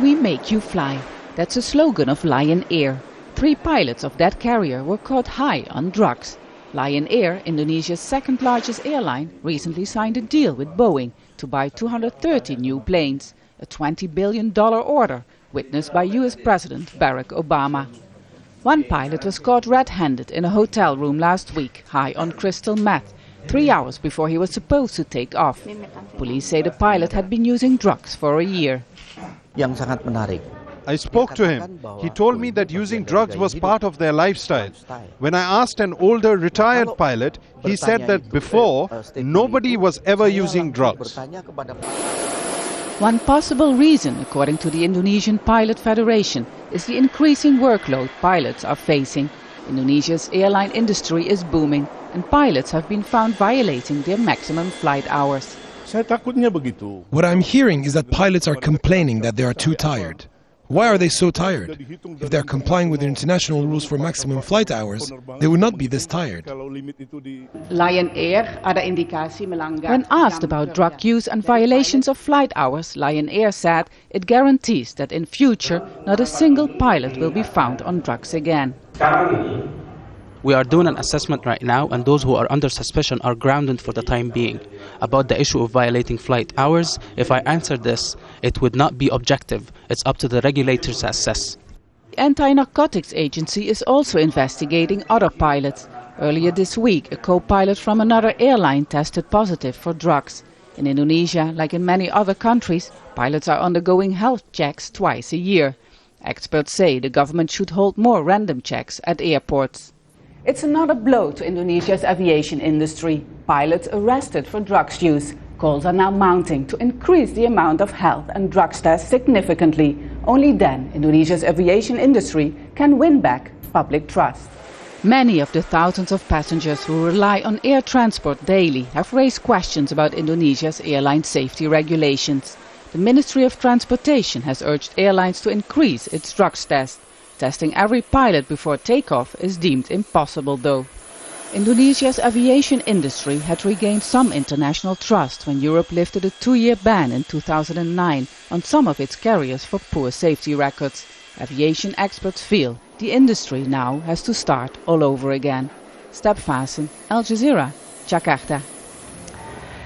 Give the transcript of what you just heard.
We make you fly. That's a slogan of Lion Air. 3 pilots of that carrier were caught high on drugs. Lion Air, Indonesia's second largest airline, recently signed a deal with Boeing to buy 230 new planes, a $20 billion order witnessed by US President Barack Obama. One pilot was caught red-handed in a hotel room last week, high on crystal meth, 3 hours before he was supposed to take off. Police say the pilot had been using drugs for a year. I spoke to him. He told me that using drugs was part of their lifestyle. When I asked an older retired pilot, he said that before, nobody was ever using drugs. One possible reason, according to the Indonesian Pilot Federation, is the increasing workload pilots are facing. Indonesia's airline industry is booming, and pilots have been found violating their maximum flight hours. What I'm hearing is that pilots are complaining that they are too tired. Why are they so tired? If they are complying with the international rules for maximum flight hours, they would not be this tired. Lion Air ada indikasi melanggar. When asked about drug use and violations of flight hours, Lion Air said it guarantees that in future not a single pilot will be found on drugs again. We are doing an assessment right now, and those who are under suspicion are grounded for the time being. About the issue of violating flight hours, if I answer this, it would not be objective. It's up to the regulators to assess. The anti-narcotics agency is also investigating other pilots. Earlier this week, a co-pilot from another airline tested positive for drugs. In Indonesia, like in many other countries, pilots are undergoing health checks twice a year. Experts say the government should hold more random checks at airports. It's another blow to Indonesia's aviation industry. Pilots arrested for drugs use. Calls are now mounting to increase the amount of health and drugs tests significantly. Only then Indonesia's aviation industry can win back public trust. Many of the thousands of passengers who rely on air transport daily have raised questions about Indonesia's airline safety regulations. The Ministry of Transportation has urged airlines to increase its drugs test. Testing every pilot before takeoff is deemed impossible though. Indonesia's aviation industry had regained some international trust when Europe lifted a 2-year ban in 2009 on some of its carriers for poor safety records. Aviation experts feel the industry now has to start all over again. Vaessen, Al Jazeera, Jakarta.